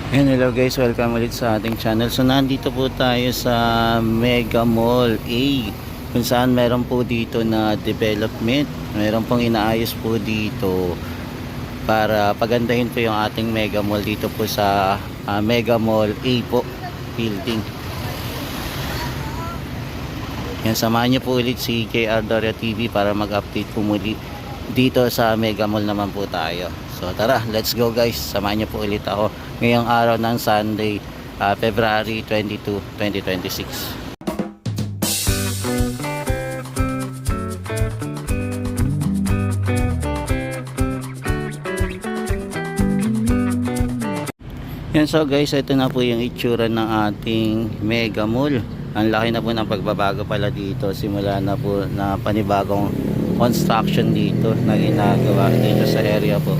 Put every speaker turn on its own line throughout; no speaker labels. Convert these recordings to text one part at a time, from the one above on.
Hello guys, welcome ulit sa ating channel. So nandito po tayo sa Mega Mall A, kung saan meron po dito na development. Meron pong inaayos po dito para pagandahin po yung ating Mega Mall dito po sa Mega Mall A po building. Yan, samahan niyo po ulit si KR Doria TV para mag-update po muli dito sa Mega Mall naman po tayo. So tara, let's go guys. Samahan niyo po ulit ako ngayong araw ng Sunday, February 22, 2026. Yan, so guys, ito na po yung itsura ng ating Mega Mall. Ang laki na po ng pagbabago pala dito, simula na po na panibagong construction dito na ginagawa dito sa area po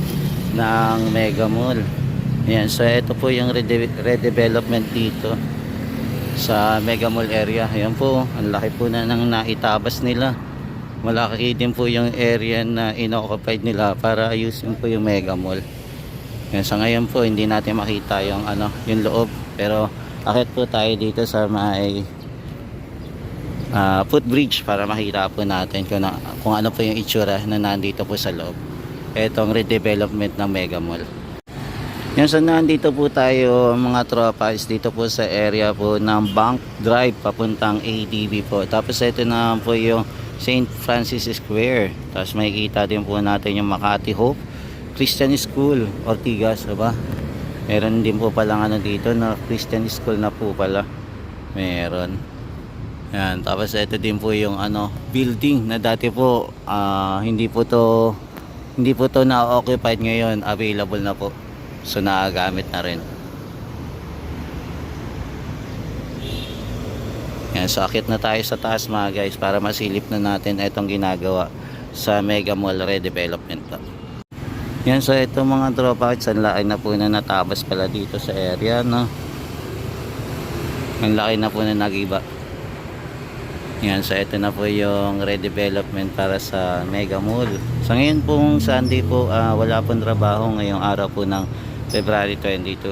ng Mega Mall. Yan, so ito po yung redevelopment dito sa Mega Mall area. Ayan po, ang laki po na nang naitabas nila. Malaki din po yung area na inoccupied nila para ayusin po yung Mega Mall. Yan, sa ngayon po hindi natin makita yung yung loob, pero akit po tayo dito sa may footbridge para makita po natin kung ano po yung itsura na nandito po sa loob etong redevelopment ng Mega Mall. Yan, so nandito po tayo mga tropa is dito po sa area po ng Bank Drive papuntang ADB po. Tapos ito na po yung St. Francis Square. Tapos makikita din po natin yung Makati Hope Christian School, Ortigas, diba? Meron din po palang dito na Christian School na po pala. Meron. Yan, tapos ito din po yung building na dati po hindi po to na-occupied, ngayon available na po. So nagagamit na rin. Yan, so akit na tayo sa taas mga guys para masilip na natin itong ginagawa sa Mega Mall redevelopment. Yan, so ito mga tropa, ang laki na po na natabas pala dito sa area, no? Ang laki na po na nagiba. Yan, so ito na po yung redevelopment para sa Mega Mall. So ngayon pong Sunday po, wala pong trabaho ngayong araw po ng February 22.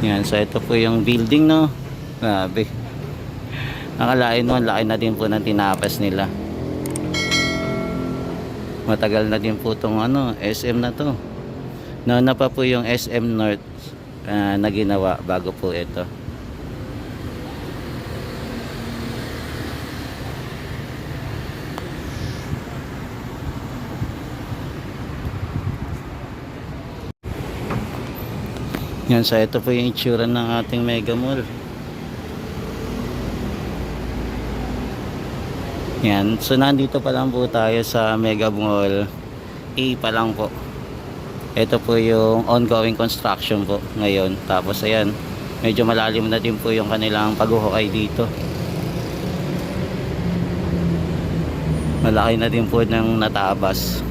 Yan, so ito po yung building, no? Grabe. Nakalain mo, laki na din po ng tinapas nila. Matagal na din po itong SM na to. Nauna pa po yung SM North na ginawa bago po ito. Yan, so ito po yung itsura ng ating Mega Mall. Yan, so nandito pa lang po tayo sa Mega Mall A pa lang po. Ito po yung ongoing construction po ngayon. Tapos ayan, medyo malalim na din po yung kanilang paghuhukay dito. Malaki na din po ng natabas.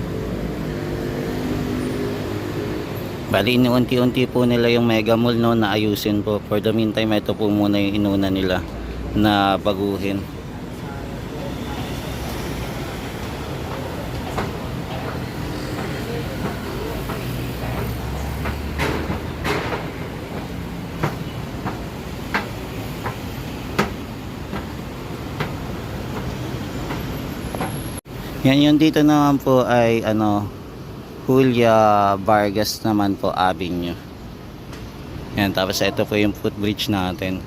Bali, unti-unti po nila yung Mega Mall, no, na ayusin po. For the meantime, ito po muna yung inuna nila na baguhin. Yan, yung dito naman po ay Julia Vargas naman po Avenue. Yan, tapos ito po yung footbridge natin.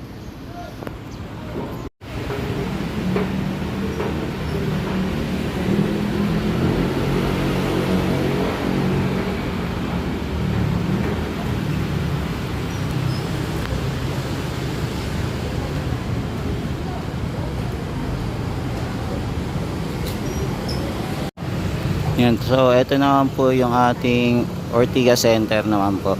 Yan, so ito naman po yung ating Ortigas Center naman po.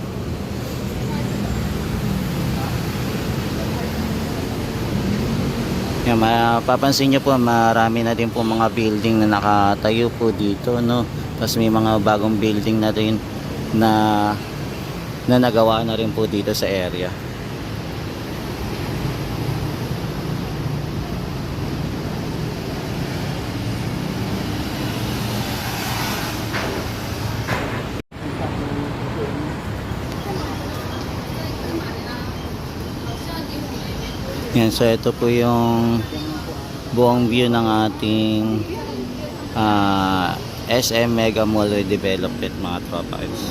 Yan, mapapansin nyo po marami na din po mga building na nakatayo po dito, no? Tapos may mga bagong building na din na nagawa na rin po dito sa area. Yan, so ito po yung buong view ng ating SM Mega Mall Redevelopment mga tropa guys.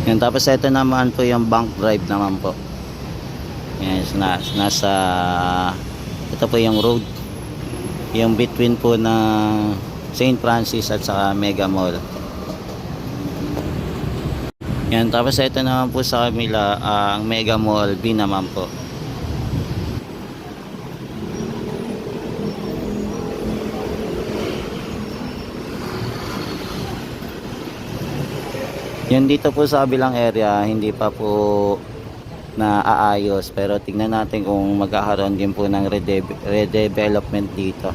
Yan, tapos ito naman po yung Bank Drive naman po. Yan, nasa ito po yung road, yung between po ng St. Francis at saka Mega Mall. Yan, tapos ito naman po sa kabila ang Mega Mall B naman po. Yan, dito po sa kabilang area hindi pa po naaayos, pero tingnan natin kung magkakaroon din po ng redevelopment dito.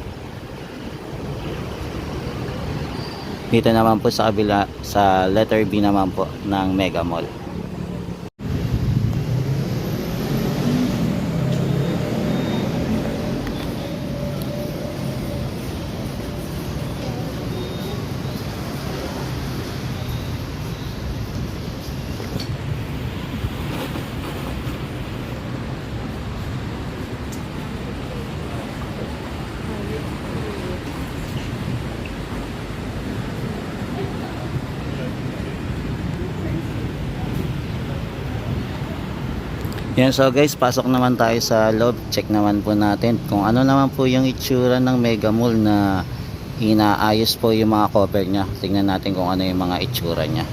Dito naman po sa kabila, sa letter B naman po ng Mega Mall. Yan, so guys, pasok naman tayo sa loob. Check naman po natin kung ano naman po yung itsura ng Mega Mall na inaayos po yung mga cover nya. Tingnan natin kung ano yung mga itsura nya.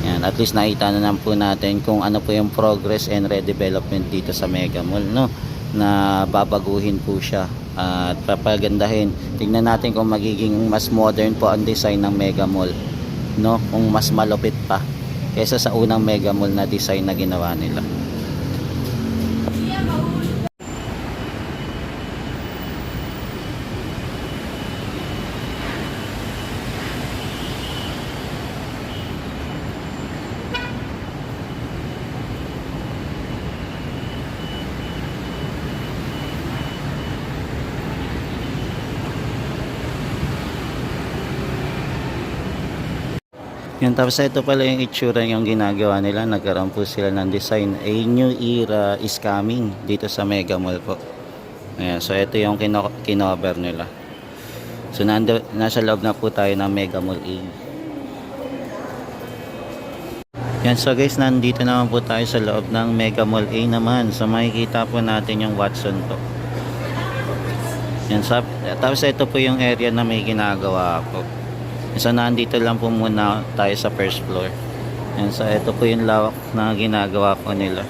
Yan, at least nakita na naman po natin kung ano po yung progress and redevelopment dito sa Mega Mall, no? Na babaguhin po siya at papagandahin. Tingnan natin kung magiging mas modern po ang design ng Mega Mall, no? Kung mas malupit pa kaysa sa unang Mega Mall na design na ginawa nila. Yan, tapos ito pala yung itsura yung ginagawa nila. Nagkaroon po sila ng design. A new era is coming dito sa Mega Mall po. Ayan, so ito yung kinover nila. So nasa loob na po tayo ng Mega Mall A. Yan, so guys, nandito naman po tayo sa loob ng Mega Mall A naman. So makikita po natin yung Watson po. Yan, tapos ito po yung area na may ginagawa po. So nandito lang po muna tayo sa first floor. Yan, so ito po yung lawak na ginagawa po nila.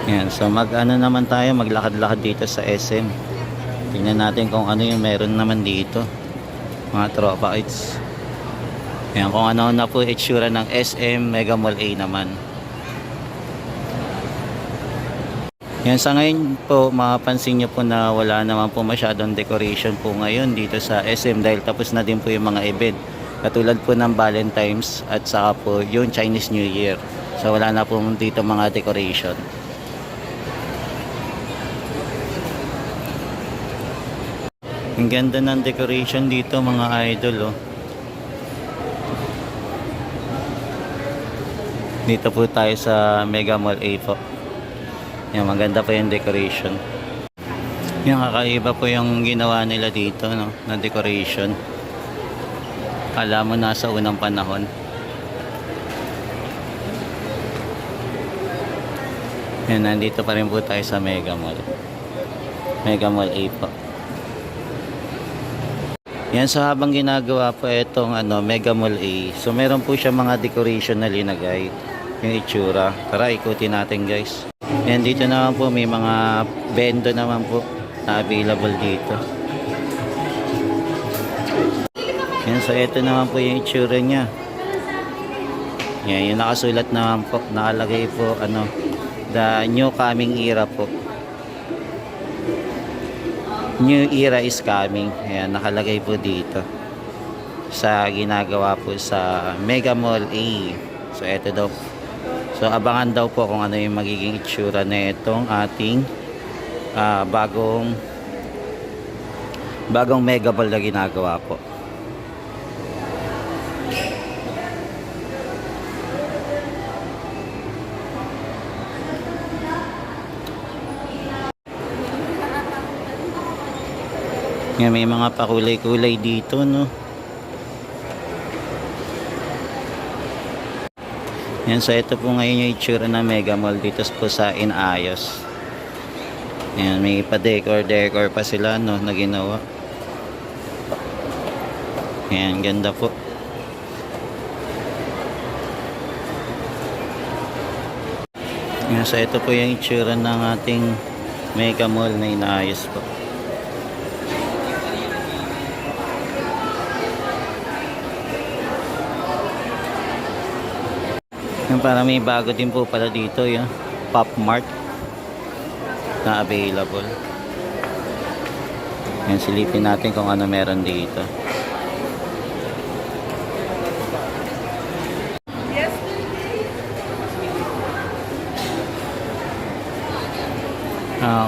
Yan, so mag-ano naman tayo, maglakad-lakad dito sa SM. Tingnan natin kung ano yung meron naman dito, mga tropa kids. Yan, kung ano na po itsura ng SM Mega Mall A naman. Yan, sa ngayon po mapapansin nyo po na wala naman po masyadong decoration po ngayon dito sa SM dahil tapos na din po yung mga event. Katulad po ng Valentine's at saka po yung Chinese New Year. So wala na po dito mga decoration. Ang ganda ng decoration dito mga idol, oh. Dito po tayo sa Mega Mall A po. Yan, maganda pa yung decoration. Yung kakaiba po yung ginawa nila dito, no, na decoration. Alam mo nasa unang panahon. Yan, nandito pa rin po tayo sa Mega Mall. Mega Mall A po. Yan, so habang ginagawa po itong Mega Mall A, so meron po siya mga decoration na linagay. Yung itsura. Tara, ikutin natin guys. Yan, dito naman po may mga bendo naman po na available dito. Yan, so ito naman po yung itsura nya. Yan, yung nakasulat naman po, nakalagay po the new coming era po. New era is coming. Ayan, nakalagay po dito. sa ginagawa po sa Mega Mall A. So eto daw. So abangan daw po kung ano yung magiging itsura na itong ating bagong Mega Mall na ginagawa po. Yan, may mga pakulay-kulay dito, no? Yan, so ito po ngayon yung itsura ng Mega Mall dito po sa Inayos. Yan, may pa-decor pa sila, no, na ginawa. Yan, ganda po. Yan, so ito po yung itsura ng ating Mega Mall na Inayos po. Yung parang may bago din po pala dito yung Pop Mart na available. Yan, silipin natin kung ano meron dito.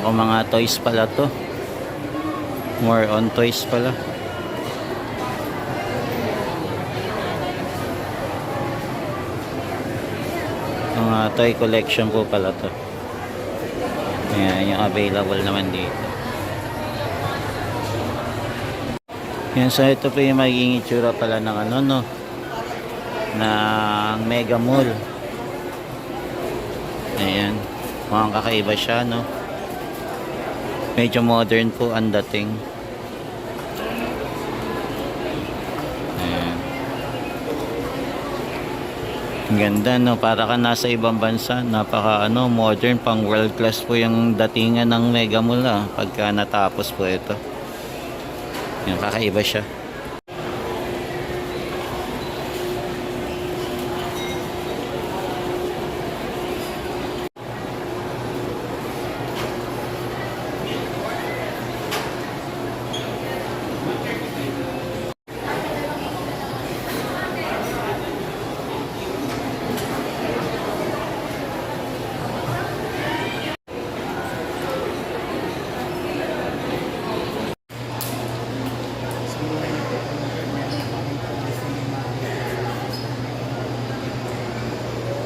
Kung mga toys pala to, more on toys pala. Mga toy collection po pala to. Ayan, yung available naman dito. Yan, so ito po yung magiging itsura pala ng ano, no, ng Mega Mall. Ayan, mukhang kakaiba siya, no. Medyo modern po ang dating. Ayan. Ang ganda, no, para ka nasa ibang bansa. Napaka modern, pang world class po yung datingan ng Mega Mall pagka natapos po ito. Yan, kakaiba siya.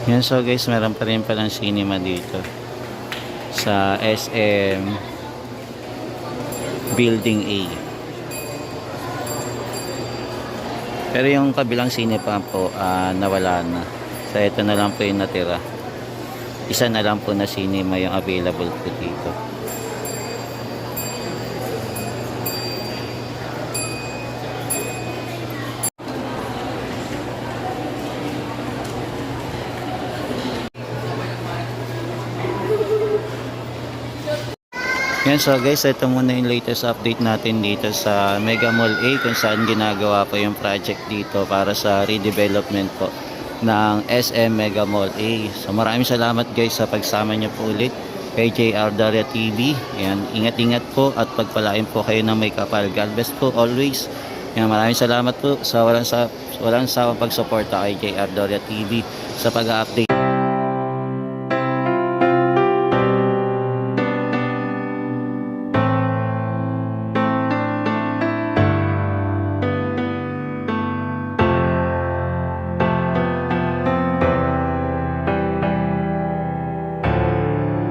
Yan, so guys, meron pa rin palang cinema dito sa SM Building A. Pero yung kabilang sine pa po nawala na. So ito na lang po yung natira. Isa na lang po na cinema yung available po dito. Yan, so guys, ito muna yung latest update natin dito sa Mega Mall A, kung saan ginagawa pa yung project dito para sa redevelopment po ng SM Mega Mall A. So maraming salamat guys sa pagsama nyo po ulit kay JR Doria TV. Yan, ingat-ingat po at pagpalain po kayo ng may kapal. God bless po always. Yan, maraming salamat po sa walang sawang pagsuporta kay JR Doria TV sa pag-update.